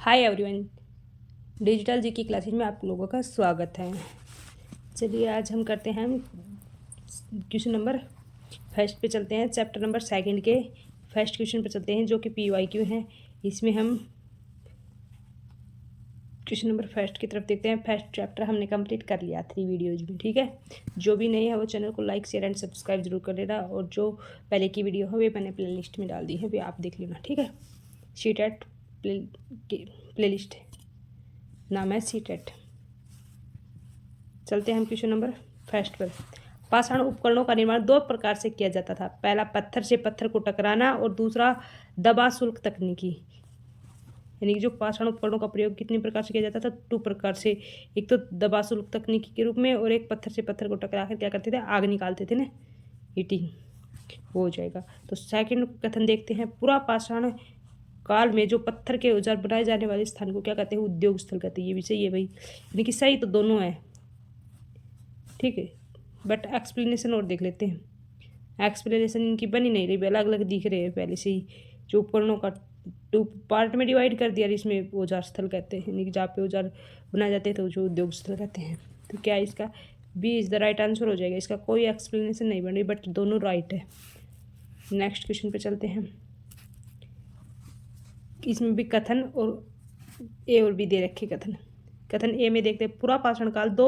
Hi everyone, digital जी की classes में आप लोगों का स्वागत है। चलिए आज हम करते हैं क्वेश्चन नंबर फर्स्ट पे चलते हैं। चैप्टर नंबर सेकंड के फर्स्ट क्वेश्चन पे चलते हैं जो कि PYQ हैं। इसमें हम क्वेश्चन नंबर फर्स्ट की तरफ देखते हैं। फर्स्ट चैप्टर हमने कंप्लीट कर लिया 3 वीडियोज में, ठीक है। जो भी नहीं है वो चैनल को लाइक शेयर एंड सब्सक्राइब जरूर कर लेना, और जो पहले की वीडियो है वे मैंने प्ले लिस्ट में डाल दी है, वे आप देख लेना, ठीक है। CTET प्ले लिस्ट नाम है CTET। चलते हैं हम क्वेश्चन नंबर फर्स्ट पर। पाषाण उपकरणों का निर्माण 2 प्रकार से किया जाता था। पहला पत्थर से पत्थर को टकराना, और दूसरा दबा शुल्क तकनीकी। यानी कि जो पाषाण उपकरणों का प्रयोग कितने प्रकार से किया जाता था? 2 प्रकार से। एक तो दबा शुल्क तकनीकी के रूप में, और एक पत्थर से पत्थर को टकरा कर क्या करते थे? आग निकालते थे ना, हीटिंग हो जाएगा। तो सेकंड कथन देखते हैं। पूरा पाषाण काल में जो पत्थर के औजार बनाए जाने वाले स्थान को क्या कहते हैं? उद्योग स्थल कहते हैं। ये भी सही है भाई, यानी कि सही तो दोनों है, ठीक है। बट एक्सप्लेनेशन और देख लेते हैं। एक्सप्लेनेशन इनकी बनी नहीं रही, अलग अलग दिख रहे हैं पहले से ही। जो उपकरणों का 2 पार्ट में डिवाइड कर दिया, इसमें औजार स्थल कहते हैं, यानी कि जहाँ पे औजार बनाए जाते हैं तो जो उद्योग स्थल कहते हैं। तो क्या इसका B is the right answer हो जाएगा। इसका कोई एक्सप्लेनेशन नहीं बन रही, बट दोनों राइट है। नेक्स्ट क्वेश्चन पे चलते हैं। इसमें भी कथन और ए और बी दे रखे कथन। कथन ए में देखते हैं। पूरा पाषाण काल 2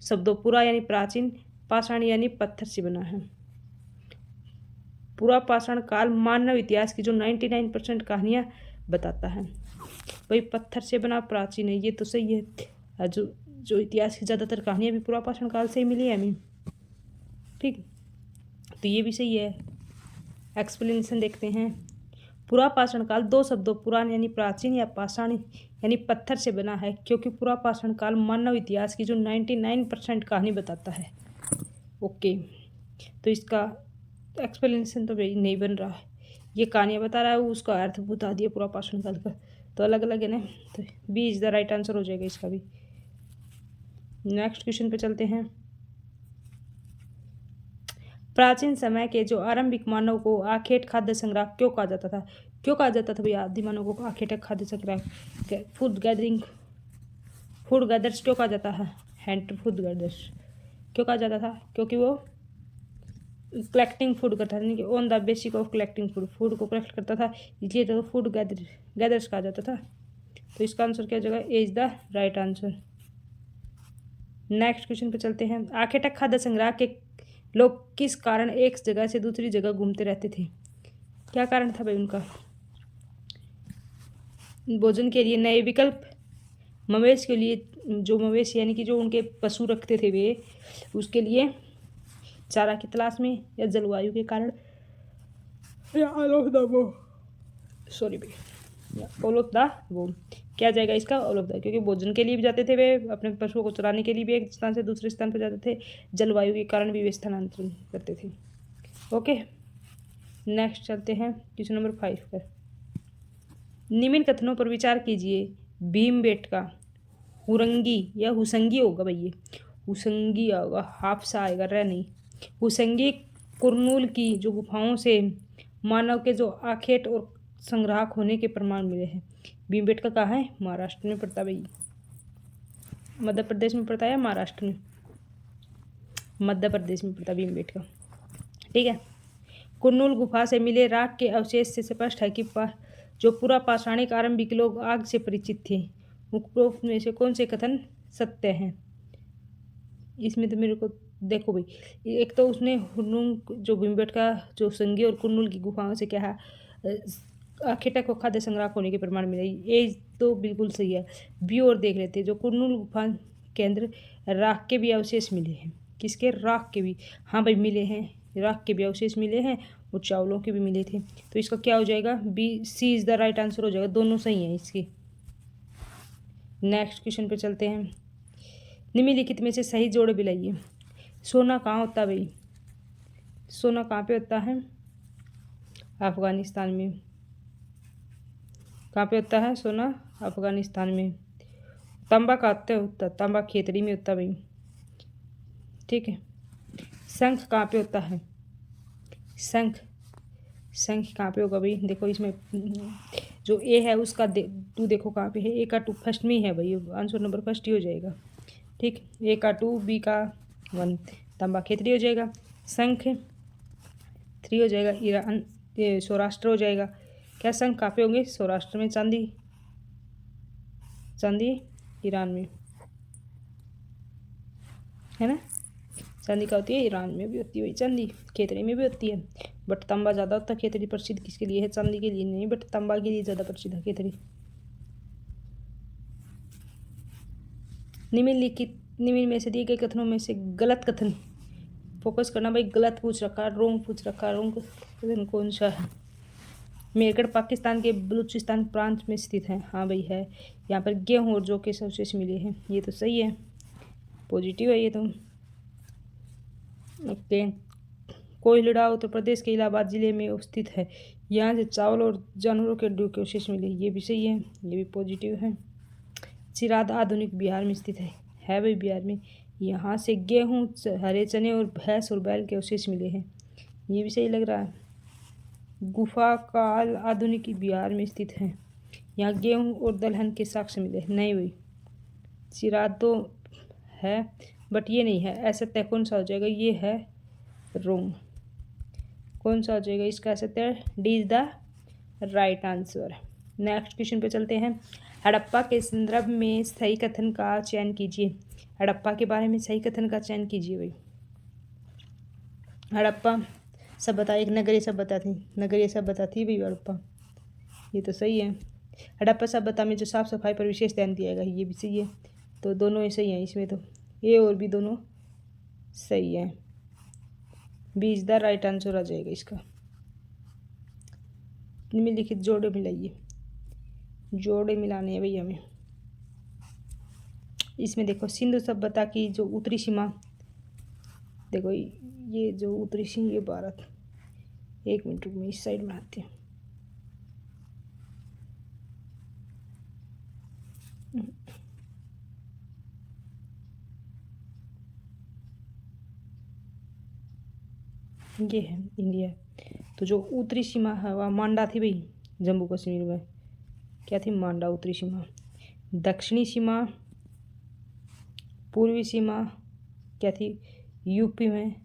शब्दों पूरा यानी प्राचीन, पाषाण यानी पत्थर से बना है। पूरा पाषाण काल मानव इतिहास की जो 99% कहानियां बताता है। वही पत्थर से बना प्राचीन है, ये तो सही है। जो इतिहास की ज़्यादातर कहानियां भी पूरा पाषाण काल से ही मिली है हमें, ठीक। तो ये भी सही है। एक्सप्लेनेशन देखते हैं। पूरा पाषाण काल 2 शब्दों पुरान यानी प्राचीन या पाषाण यानी पत्थर से बना है, क्योंकि पूरा पाषाण काल मानव इतिहास की जो 99% कहानी बताता है। ओके, तो इसका एक्सप्लेनेशन तो भाई नहीं बन रहा है। ये कहानियाँ बता रहा है, वो उसका अर्थ बता दिया पूरा पाषाण काल का, तो अलग अलग है ना। तो B is the right answer हो जाएगा इसका भी। नेक्स्ट क्वेश्चन पे चलते हैं। प्राचीन समय के जो आरंभिक मानव को आखेट खाद्य संग्रह क्यों कहा जाता था? क्यों कहा जाता था भैया आदि मानव को आखेट खाद्य संग्रह? फूड गैदरिंग, फूड गैदर्स क्यों कहा जाता है? हैंड फूड गैदर्स क्यों कहा जाता था? क्योंकि वो कलेक्टिंग फूड करता था, on the basic of collecting food, food को कलेक्ट करता था, इसलिए तो फूड गैदर्स कहा जाता था। तो इसका आंसर क्या जगह A is the right answer. Next question पे चलते हैं। आखेटक खाद्य संग्रह के लोग किस कारण एक जगह से दूसरी जगह घूमते रहते थे? क्या कारण था भाई उनका? भोजन के लिए नए विकल्प, मवेश के लिए, जो मवेश यानी कि जो उनके पशु रखते थे वे, उसके लिए चारा की तलाश में, या जलवायु के कारण, या ऑल ऑफ द वो, सॉरी भैया, ऑल ऑफ द वो। क्या जाएगा इसका? ऑल ऑफ द, क्योंकि भोजन के लिए भी जाते थे वे, अपने पशुओं को चराने के लिए भी एक स्थान से दूसरे स्थान पर जाते थे, जलवायु के कारण भी वे स्थानांतरण करते थे। ओके, नेक्स्ट चलते हैं क्वेश्चन नंबर 5 पर। निम्न कथनों पर विचार कीजिए। भीमबेटका हुरंगी या हुसंगी होगा भाई, ये हुसंगी होगा, हाफ सा आएगा, रह नहीं। हुसंगी कुरनूल की जो गुफाओं से मानव के जो आखेट और संग्राहक होने के प्रमाण मिले हैं। भीमबेटका कहाँ है? महाराष्ट्र में पड़ता भाई। मध्य प्रदेश में पड़ता है, महाराष्ट्र में? मध्य प्रदेश में पड़ता भीमबेटका, ठीक है। कुरनूल गुफा से मिले राख के अवशेष से स्पष्ट है कि जो पूरा पाषाणिक आरंभिक लोग आग से परिचित थे। उपरोक्त में से कौन से कथन सत्य हैं? इसमें तो मेरे को देखो भाई, एक तो उसने हुरनूल जो भीमबेटका जो संगी और कुरनूल की गुफाओं से क्या है, आखेटक को खाद्य संग्रह होने के प्रमाण मिले, ये तो बिल्कुल सही है। बी और देख लेते हैं। जो कुरनूल गुफा के अंदर राख के भी अवशेष मिले हैं। किसके? राख के भी, हाँ भाई मिले हैं, राख के भी अवशेष मिले हैं, और चावलों के भी मिले थे। तो इसका क्या हो जाएगा? B, C is the right answer हो जाएगा। दोनों सही हैं इसके। नेक्स्ट क्वेश्चन पे चलते हैं। निम्नलिखित में से सही जोड़ मिलाइए। सोना कहाँ होता है भाई? सोना कहाँ पे होता है? अफगानिस्तान में। कहाँ पे होता है सोना? अफगानिस्तान में। तांबा कहाँ होता है? तांबा खेतड़ी में होता है भाई, ठीक है। शंख कहाँ पे होता है? शंख कहाँ पे होगा भाई? देखो इसमें जो ए है उसका टू देखो कहाँ पे है, ए का टू फर्स्ट में ही है भाई, आंसर नंबर फर्स्ट ही हो जाएगा। ठीक, ए का 2, बी का 1, तांबा खेतरी हो जाएगा। शंख 3 हो जाएगा। ईरान ये सौराष्ट्र हो जाएगा। क्या शंख कहाँ पे होंगे? सौराष्ट्र में। चांदी, चांदी ईरान में, है ना। चांदी का होती है ईरान में भी होती है, वही चांदी खेतरी में भी होती है, बट तांबा ज़्यादा होता है। खेतरी प्रसिद्ध किसके लिए है? चांदी के लिए नहीं, बट तांबा के लिए ज़्यादा प्रसिद्ध है खेतरी। निम्नलिखित में से दिए गए कथनों में से गलत कथन, फोकस करना भाई, गलत पूछ रखा, रोंग पूछ रखा, रोंग कथन कौन सा है? मेरगढ़ पाकिस्तान के बलूचिस्तान प्रांत में स्थित है। हाँ भाई है। यहाँ पर गेहूँ और जौ के अवशेष मिले हैं, ये तो सही है, पॉजिटिव है ये तो। ओके। कोयलड़ा उत्तर प्रदेश के इलाहाबाद जिले में स्थित है। यहाँ से चावल और जानवरों के हड्डियों के अवशेष मिले, ये भी सही है, ये भी पॉजिटिव है। चिराद आधुनिक बिहार में स्थित है भाई बिहार में। यहाँ से गेहूँ, हरे चने और भैंस और बैल के अवशेष मिले हैं, ये भी सही लग रहा है। गुफा काल आधुनिक बिहार में स्थित है। यहाँ गेहूँ और दलहन के साक्ष्य मिले, नहीं भाई। चिराद तो है बट ये नहीं है। ऐसा तय कौन सा हो जाएगा? ये है रोंग। कौन सा हो जाएगा इसका ऐसा तय? D is the right answer. Next question पे चलते हैं। हड़प्पा के संदर्भ में सही कथन का चयन कीजिए। हड़प्पा के बारे में सही कथन का चयन कीजिए भाई। हड़प्पा सभ्यता एक नगरीय सभ्यता थी, नगरीय सभ्यता थी भाई हड़प्पा, ये तो सही है। हड़प्पा सभ्यता में जो साफ सफाई पर विशेष ध्यान दिया गया, ये भी सही है। तो दोनों ही सही हैं इसमें, तो ए और बी दोनों सही है। B is the right answer आ जाएगा इसका। निम्नलिखित जोड़े मिलाइए, जोड़े मिलाने हैं भैया हमें। इसमें देखो सिंधु सभ्यता की जो उत्तरी सीमा, देखो ये जो उत्तरी सीमा, ये भारत, एक मिनट में इस साइड बनाते हैं। ये है इंडिया। तो जो उत्तरी सीमा है वह मांडा थी भाई, जम्मू कश्मीर में क्या थी? मांडा उत्तरी सीमा। दक्षिणी सीमा, पूर्वी सीमा क्या थी? यूपी में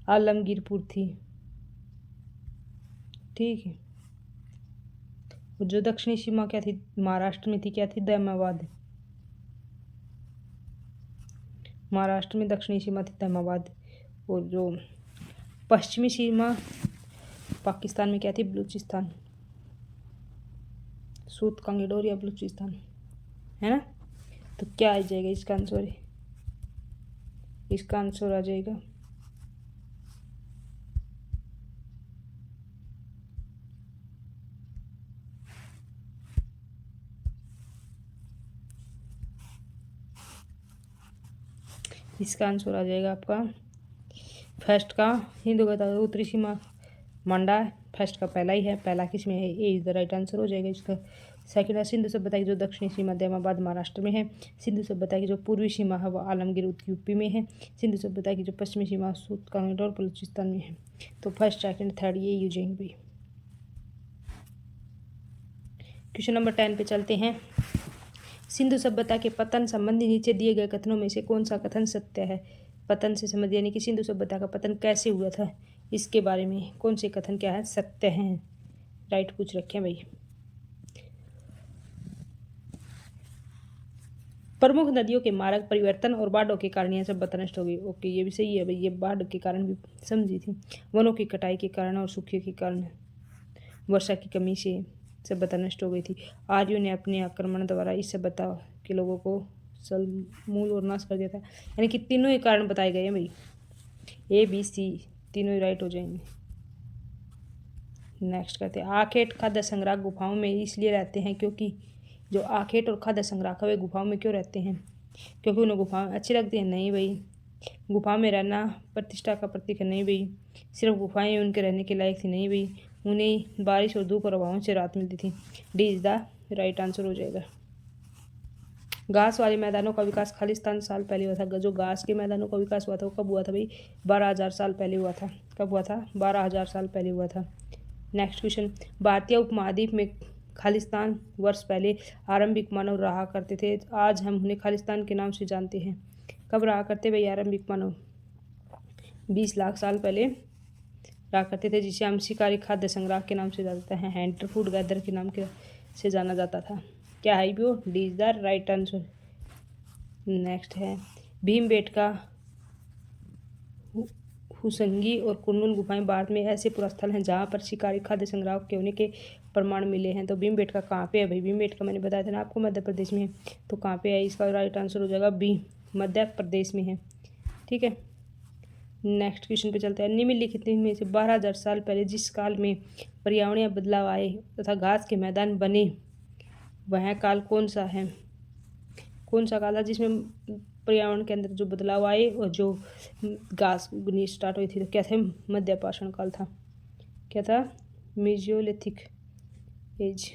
आलमगीरपुर थी, ठीक है। और जो दक्षिणी सीमा क्या थी? महाराष्ट्र में थी, क्या थी? दहमाबाद। महाराष्ट्र में दक्षिणी सीमा थी दहमाबाद। और जो पश्चिमी सीमा पाकिस्तान में क्या थी? बलूचिस्तान, सूत कांगेडोर या बलूचिस्तान, है ना। तो क्या आ जाएगा इसका आंसर? इसका आंसर आ जाएगा इसका आंसर आ जाएगा आपका फर्स्ट का हिंदू का उत्तरी सीमा मांडा, फर्स्ट का पहला ही है, पहला किस में है? ए इज द राइट आंसर हो जाएगा इसका। सेकंड है सिंधु सभ्यता की जो दक्षिणी सीमा दहमाबाद महाराष्ट्र में है। सिंधु सभ्यता की जो पूर्वी सीमा है वह आलमगीर यूपी में है। सिंधु सभ्यता की जो पश्चिमी सीमा सूत कांगेडोर बलूचिस्तान में है। तो फर्स्ट सेकंड थर्ड ये यूज भाई। क्वेश्चन नंबर 10 पे चलते हैं। सिंधु सभ्यता के पतन संबंधी नीचे दिए गए कथनों में से कौन सा कथन सत्य है? पतन से संबंधित यानी कि सिंधु सभ्यता का पतन कैसे हुआ था, इसके बारे में कौन से कथन क्या है? सत्य हैं। राइट पूछ रखे हैं भाई। प्रमुख नदियों के मार्ग परिवर्तन और बाढ़ों के कारण यह सभ्यता नष्ट हो गई। ओके, ये भी सही है भाई, ये बाढ़ के कारण भी समझी थी। वनों की कटाई के कारण और सूखे के कारण, वर्षा की कमी से सभ्यता नष्ट हो गई थी। आर्यों ने अपने आक्रमण द्वारा इस सभ्यता के लोगों को मूल और नाश कर दिया था। यानी कि तीनों ही कारण बताए गए हैं भाई, ए बी सी तीनों ही राइट हो जाएंगे। नेक्स्ट करते हैं। आखेट खाद्य संग्रह गुफाओं में इसलिए रहते हैं क्योंकि, जो आखेट और खाद्य संग्रह वे गुफाओं में क्यों रहते हैं? क्योंकि उन्हें गुफाएं अच्छी लगती हैं? नहीं भाई, गुफा में रहना प्रतिष्ठा का प्रतीक है? नहीं भाई, सिर्फ गुफाएं उनके रहने के लायक थी? नहीं भाई, उन्हें बारिश और धूप और हवाओं से राहत मिलती थी। D is the right answer हो जाएगा। घास वाले मैदानों का विकास खालिस्तान साल पहले हुआ था। जो घास के मैदानों का विकास हुआ था वो कब हुआ था भाई? 12,000 साल पहले हुआ था। कब हुआ था? 12,000 साल पहले हुआ था। Next question. भारतीय उपमहाद्वीप में खालिस्तान वर्ष पहले आरंभिक मानव रहा करते थे। आज हम उन्हें खालिस्तान के नाम से जानते हैं। कब रहा करते भाई आरंभिक मानव? 20 लाख साल पहले रहा करते थे, जिसे हम शिकारी खाद्य संग्रह के नाम से जानते हैं, हैंटर फूड गैदर के नाम से जाना जाता था। क्या है वो? D is the right answer. Next है भीमबेटका, हुसंगी और कुर्नूल गुफाएं भारत में ऐसे पुरास्थल हैं जहां पर शिकारी खाद्य संग्रह के होने के प्रमाण मिले हैं। तो भीमबेटका कहाँ पे है भाई? भीमबेटका मैंने बताया था ना आपको, मध्य प्रदेश में है। तो कहाँ पे है? इसका राइट आंसर हो जाएगा बी, मध्य प्रदेश में है। ठीक है, नेक्स्ट क्वेश्चन पे चलते हैं। निम्नलिखित में से 12,000 साल पहले जिस काल में पर्यावरणीय बदलाव आए तथा घास के मैदान बने, वह काल कौन सा है? कौन सा काल था जिसमें पर्यावरण के अंदर जो बदलाव आए और जो घास उगनी स्टार्ट हुई थी? तो क्या थे? मध्यपाषाण काल था। क्या था? मेजियोलिथिक एज।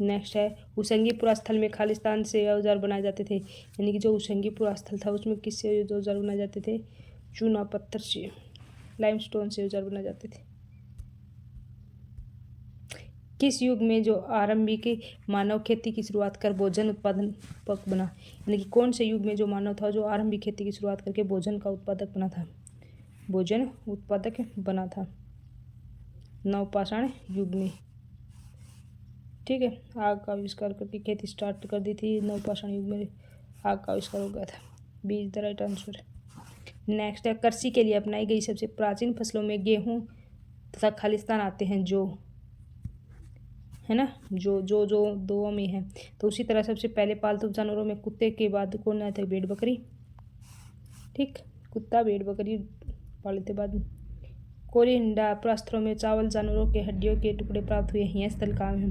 नेक्स्ट है हुसंगी पुरास्थल में खालिस्तान से औजार बनाए जाते थे, यानी कि जो हुसंगी पुरास्थल था उसमें किससे औजार बनाए जाते थे? चूना पत्थर से, लाइमस्टोन से औजार बनाए जाते थे। किस युग में जो आरंभिक मानव खेती की शुरुआत कर भोजन उत्पादन बना, यानी कि कौन से युग में जो मानव था जो आरंभिक खेती की शुरुआत करके भोजन का उत्पादक बना था? भोजन उत्पादक बना था नवपाषाण युग में। ठीक है, आग का आविष्कार करके खेती स्टार्ट कर दी थी नवपाषाण युग में, आग का आविष्कार हो गया था। B is the right answer. Next है कृषि के लिए अपनाई गई सबसे प्राचीन फसलों में गेहूं तथा खालिस्तान आते हैं, जो है ना, जो जो जो दो में है। तो उसी तरह सबसे पहले पालतू जानवरों में कुत्ते के बाद कौन आया था? भेड़ बकरी। ठीक, कुत्ता भेड़ बकरी पाले थे बाद में। कोरिंडा प्रस्थरों में चावल जानवरों के हड्डियों के टुकड़े प्राप्त हुए। यह स्थल कहाँ है?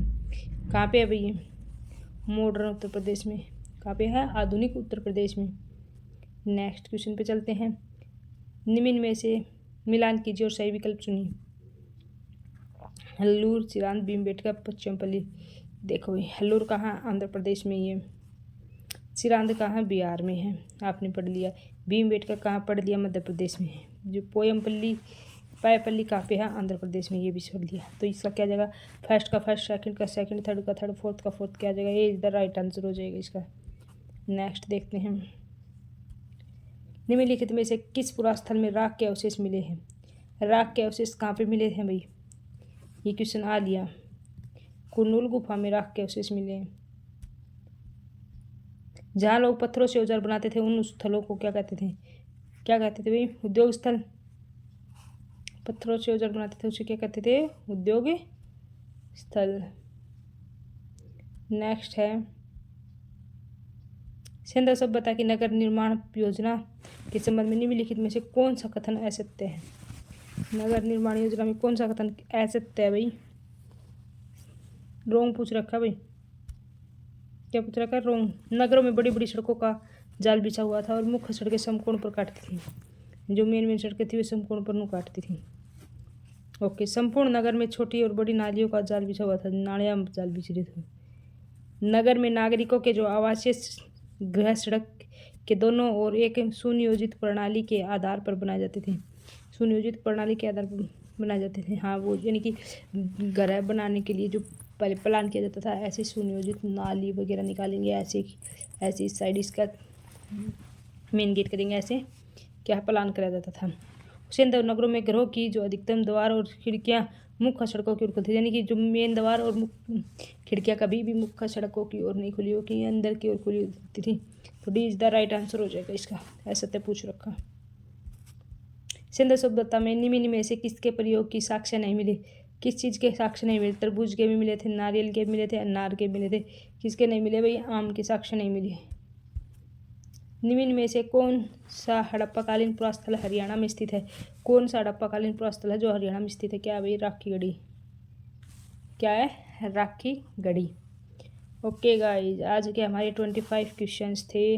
कहाँ पे है भैया? मॉडर्न उत्तर प्रदेश में। कहाँ पे है? आधुनिक उत्तर प्रदेश में। नेक्स्ट क्वेश्चन पे चलते हैं। निम्न में से मिलान कीजिए और सही विकल्प चुनिए। हल्लूर, चिरांद, भीमबेटका, पचमपल्ली। देखो भाई हल्लूर कहाँ? आंध्र प्रदेश में ये। चिरांद कहाँ? बिहार में है, आपने पढ़ लिया। भीमबेटका कहाँ? पढ़ लिया, मध्य प्रदेश में है। जो पायपल्ली कहाँ पे है? आंध्र प्रदेश में, ये भी छोड़ दिया। तो इसका क्या जाएगा? फर्स्ट का फर्स्ट, सेकंड का सेकंड, थर्ड का थर्ड, फोर्थ का फोर्थ, क्या जाएगा? ये इज द राइट आंसर हो जाएगा इसका। नेक्स्ट देखते हैं। निम्नलिखित में से किस पुरास्थल में राख के अवशेष मिले हैं? राख के अवशेष कहाँ पे मिले हैं भाई? ये क्वेश्चन आ लिया। कुर्नूल गुफा में राख के अवशेष मिले हैं। जहाँ लोग पत्थरों से औजार बनाते थे उन स्थलों को क्या कहते थे? क्या कहते थे भाई? उद्योग स्थल। पत्थरों से औजार बनाते थे उसे क्या कहते थे? उद्योग स्थल। नेक्स्ट है संदर्भ शब्द बता कि नगर निर्माण योजना के संबंध में निम्नलिखित में से कौन सा कथन असत्य है? नगर निर्माण योजना में कौन सा कथन असत्य है भाई? रोंग पूछ रखा भाई। क्या पूछ रखा? रोंग। नगरों में बड़ी बड़ी सड़कों का जाल बिछा हुआ था और मुख्य सड़कें समकोण पर काटती थी। जो मेन सड़कें थी वे समकोण पर काटती थी। ओके, संपूर्ण नगर में छोटी और बड़ी नालियों का जाल बिछा हुआ था, नालियां जाल बिछ रहे थे। नगर में नागरिकों के जो आवासीय गृह सड़क के दोनों ओर एक सुनियोजित प्रणाली के आधार पर बनाए जाते थे। सुनियोजित प्रणाली के आधार पर बनाए जाते थे। हाँ, वो यानी कि घर बनाने के लिए जो पहले प्लान किया जाता था, ऐसे सुनियोजित नाली वगैरह निकालेंगे, ऐसे ऐसे इस साइड इसका मेन गेट करेंगे, ऐसे क्या प्लान करा जाता था। उसे नगरों में घरों की जो अधिकतम द्वार और खिड़कियाँ मुख्य सड़कों की ओर खुलती, यानी कि जो मेन द्वार और खिड़कियाँ कभी भी मुख्य सड़कों की ओर नहीं खुली होती, अंदर की ओर खुली होती थी। तो D is the right answer हो जाएगा इसका। ऐसा तो पूछ रखा। सिंध सभ्यता में निम्न में से किसके प्रयोग की साक्ष्य नहीं मिली? किस चीज़ के साक्ष्य नहीं मिले? तरबूज के भी मिले थे, नारियल के भी मिले थे, अनार के मिले थे। किसके नहीं मिले भाई? आम के साक्ष्य नहीं मिले। निम्न में से कौन सा हड़प्पाकालीन पुरास्थल हरियाणा में स्थित है? कौन सा हड़प्पाकालीन पुरास्थल है जो हरियाणा में स्थित है? क्या है भाई? राखी गढ़ी। क्या है? राखी गढ़ी। ओके गाइज, आज के हमारे 25 क्वेश्चंस थे।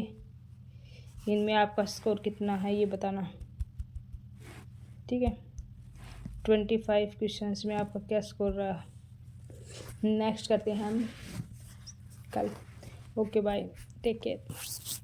इनमें आपका स्कोर कितना है ये बताना, ठीक है। 25 क्वेश्चंस में आपका क्या स्कोर रहा? नेक्स्ट करते हैं हम कल। Okay bye, take care.